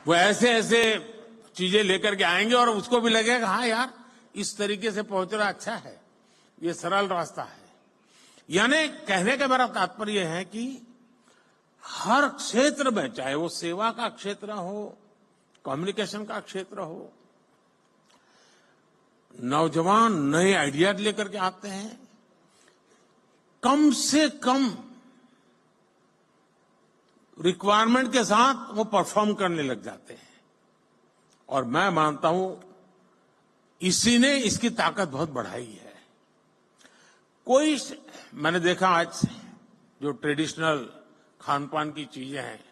वो ऐसे ऐसे चीजें लेकर के आएंगे और उसको भी लगेगा हाँ यार इस तरीके से पहुंचना अच्छा है, ये सरल रास्ता है। यानी कहने का मेरा तात्पर्य है कि हर क्षेत्र में, चाहे वो सेवा का क्षेत्र हो, कम्युनिकेशन का क्षेत्र हो, नौजवान नए आइडियाज लेकर के आते हैं, कम से कम रिक्वायरमेंट के साथ वो परफॉर्म करने लग जाते हैं। और मैं मानता हूं इसी ने इसकी ताकत बहुत बढ़ाई है। मैंने देखा आज जो ट्रेडिशनल खान पान की चीजें हैं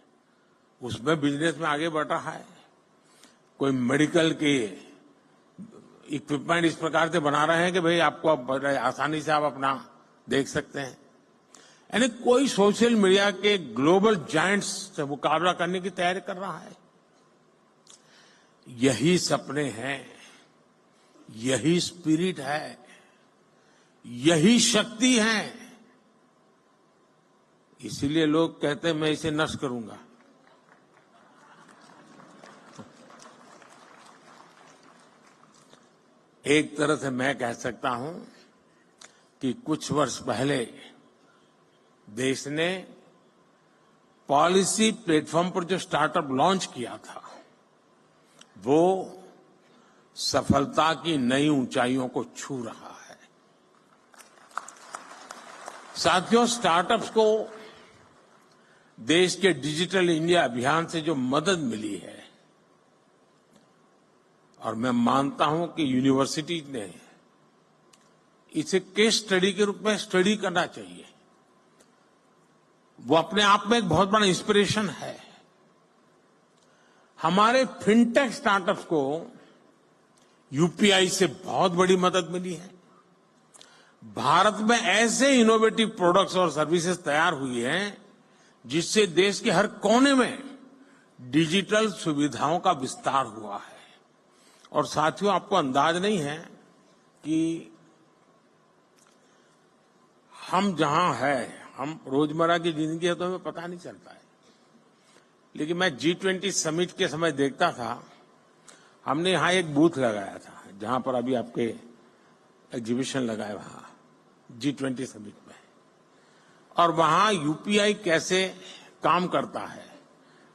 उसमें बिजनेस में आगे बढ़ रहा है। कोई मेडिकल के इक्विपमेंट इस प्रकार से बना रहे हैं कि भाई आपको बड़े आसानी से आप अपना देख सकते हैं। यानी कोई सोशल मीडिया के ग्लोबल जायंट्स से मुकाबला करने की तैयारी कर रहा है। यही सपने हैं, यही स्पिरिट है, यही शक्ति है। इसीलिए लोग कहते हैं मैं इसे नष्ट करूंगा। एक तरह से मैं कह सकता हूं कि कुछ वर्ष पहले देश ने पॉलिसी प्लेटफॉर्म पर जो स्टार्टअप लॉन्च किया था वो सफलता की नई ऊंचाइयों को छू रहा है। साथियों, स्टार्टअप्स को देश के डिजिटल इंडिया अभियान से जो मदद मिली है, और मैं मानता हूं कि यूनिवर्सिटी ने इसे केस स्टडी के रूप में स्टडी करना चाहिए। वो अपने आप में एक बहुत बड़ा इंस्पिरेशन है। हमारे फिनटेक स्टार्टअप्स को यूपीआई से बहुत बड़ी मदद मिली है। भारत में ऐसे इनोवेटिव प्रोडक्ट्स और सर्विसेज तैयार हुई हैं जिससे देश के हर कोने में डिजिटल सुविधाओं का विस्तार हुआ है। और साथियों, आपको अंदाज नहीं है कि हम जहां हैं, हम रोजमर्रा की जिंदगी है तो हमें पता नहीं चलता है, लेकिन मैं G20 समिट के समय देखता था, हमने यहां एक बूथ लगाया था जहां पर अभी आपके एग्जीबिशन लगा है वहां G20 समिट में, और वहां यूपीआई कैसे काम करता है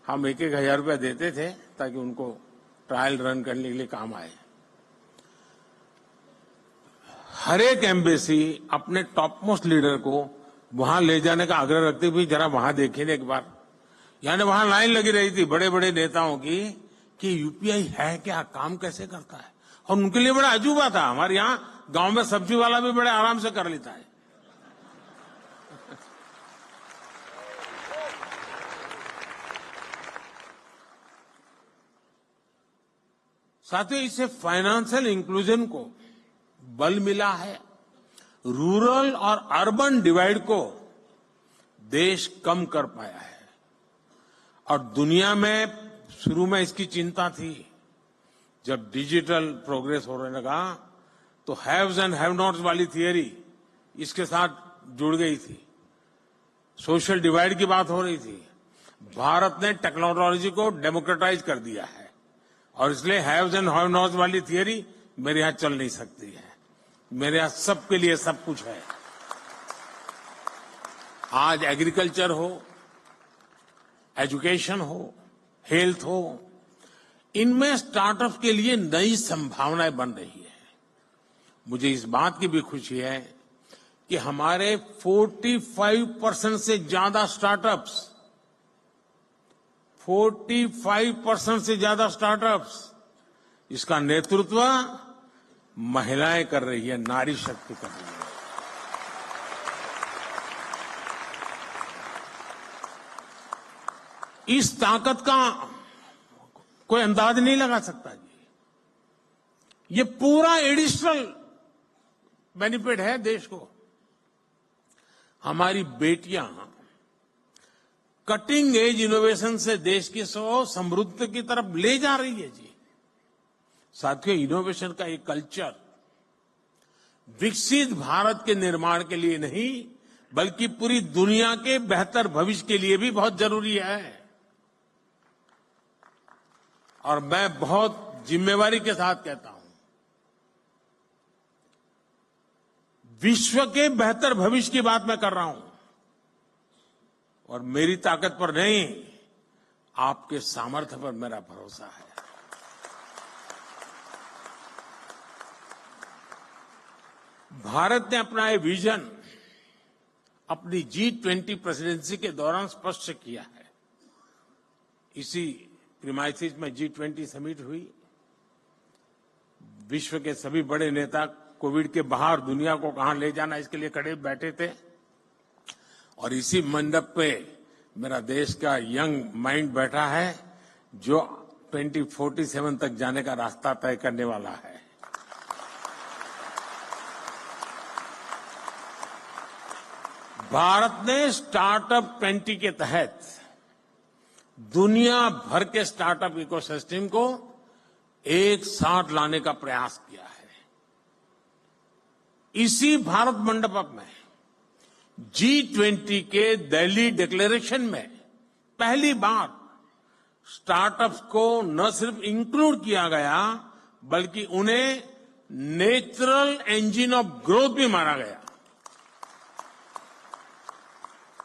हम 1-1 हजार रुपया देते थे ताकि उनको ट्रायल रन करने के लिए काम आए। हर एक एम्बेसी अपने टॉप मोस्ट लीडर को वहां ले जाने का आग्रह रखती हुई जरा वहां देखिए एक बार। यानी वहां लाइन लगी रही थी बड़े बड़े नेताओं की कि यूपीआई है क्या, काम कैसे करता है, और उनके लिए बड़ा अजूबा था। हमारे यहां गांव में सब्जी वाला भी बड़े आराम से कर लेता है। साथियों, इससे फाइनेंशियल इंक्लूजन को बल मिला है। रूरल और अर्बन डिवाइड को देश कम कर पाया है। और दुनिया में शुरू में इसकी चिंता थी। जब डिजिटल प्रोग्रेस होने लगा तो हैव्स एंड हैव नॉट्स वाली थियरी इसके साथ जुड़ गई थी। सोशल डिवाइड की बात हो रही थी। भारत ने टेक्नोलॉजी को डेमोक्रेटाइज कर दिया है और इसलिए हैव्स एंड हैव नॉट्स वाली थियरी मेरे यहां चल नहीं सकती है। मेरे यहां सबके लिए सब कुछ है। आज एग्रीकल्चर हो, एजुकेशन हो, हेल्थ हो, इनमें स्टार्टअप के लिए नई संभावनाएं बन रही है। मुझे इस बात की भी खुशी है कि हमारे 45% से ज्यादा स्टार्टअप्स 45% से ज्यादा स्टार्टअप्स इसका नेतृत्व महिलाएं कर रही है, नारी शक्ति कर रही है। इस ताकत का कोई अंदाज नहीं लगा सकता जी। ये पूरा एडिशनल बेनिफिट है देश को। हमारी बेटियां कटिंग एज इनोवेशन से देश की समृद्धि की तरफ ले जा रही है जी। साथियों, इनोवेशन का ये कल्चर विकसित भारत के निर्माण के लिए नहीं बल्कि पूरी दुनिया के बेहतर भविष्य के लिए भी बहुत जरूरी है। और मैं बहुत जिम्मेवारी के साथ कहता हूं, विश्व के बेहतर भविष्य की बात मैं कर रहा हूं और मेरी ताकत पर नहीं, आपके सामर्थ्य पर मेरा भरोसा है। भारत ने अपना ये विजन अपनी G20 प्रेसिडेंसी के दौरान स्पष्ट किया है। इसी प्रीमाइसिस में G20 समिट हुई। विश्व के सभी बड़े नेता कोविड के बाहर दुनिया को कहां ले जाना, इसके लिए खड़े बैठे थे और इसी मंडप पे मेरा देश का यंग माइंड बैठा है जो 2047 तक जाने का रास्ता तय करने वाला है। भारत ने स्टार्टअप 20 के तहत दुनिया भर के स्टार्टअप इकोसिस्टम को एक साथ लाने का प्रयास किया है। इसी भारत मंडप में G20 के दिल्ली डिक्लेरेशन में पहली बार स्टार्टअप्स को न सिर्फ इंक्लूड किया गया बल्कि उन्हें नेचुरल इंजन ऑफ ग्रोथ भी माना गया।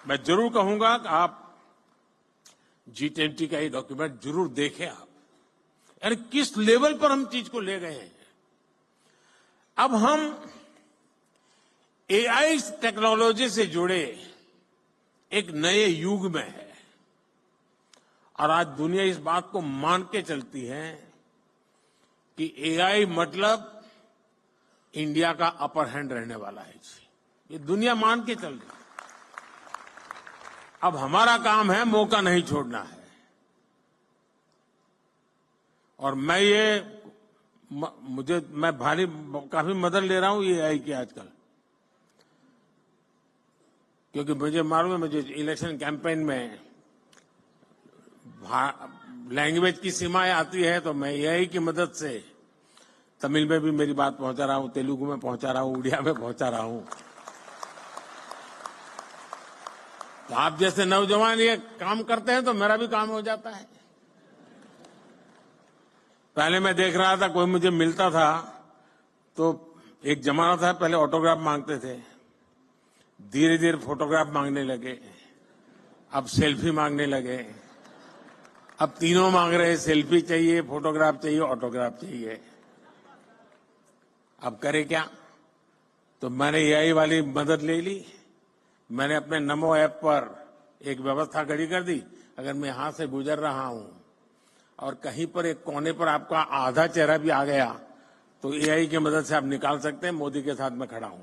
मैं जरूर कहूंगा कि आप G20 का ये डॉक्यूमेंट जरूर देखें आप, यानी किस लेवल पर हम चीज को ले गए हैं। अब हम AI टेक्नोलॉजी से जुड़े एक नए युग में है और आज दुनिया इस बात को मान के चलती है कि AI मतलब इंडिया का अपर हैंड रहने वाला है। ये दुनिया मान के चल रही है। अब हमारा काम है मौका नहीं छोड़ना है और मैं काफी मदद ले रहा हूं ये AI की आजकल, क्योंकि मुझे मालूम है मुझे इलेक्शन कैंपेन में लैंग्वेज की सीमाएं आती है तो मैं AI की मदद से तमिल में भी मेरी बात पहुंचा रहा हूं, तेलुगु में पहुंचा रहा हूं, उड़िया में पहुंचा रहा हूं। तो आप जैसे नौजवान ये काम करते हैं तो मेरा भी काम हो जाता है। पहले मैं देख रहा था कोई मुझे मिलता था तो एक जमाना था पहले ऑटोग्राफ मांगते थे, धीरे धीरे फोटोग्राफ मांगने लगे, अब सेल्फी मांगने लगे, अब तीनों मांग रहे, सेल्फी चाहिए, फोटोग्राफ चाहिए, ऑटोग्राफ चाहिए। अब करे क्या? तो मैंने AI वाली मदद ले ली। मैंने अपने नमो ऐप पर एक व्यवस्था खड़ी कर दी, अगर मैं यहां से गुजर रहा हूं और कहीं पर एक कोने पर आपका आधा चेहरा भी आ गया तो AI की मदद से आप निकाल सकते हैं, मोदी के साथ मैं खड़ा हूं।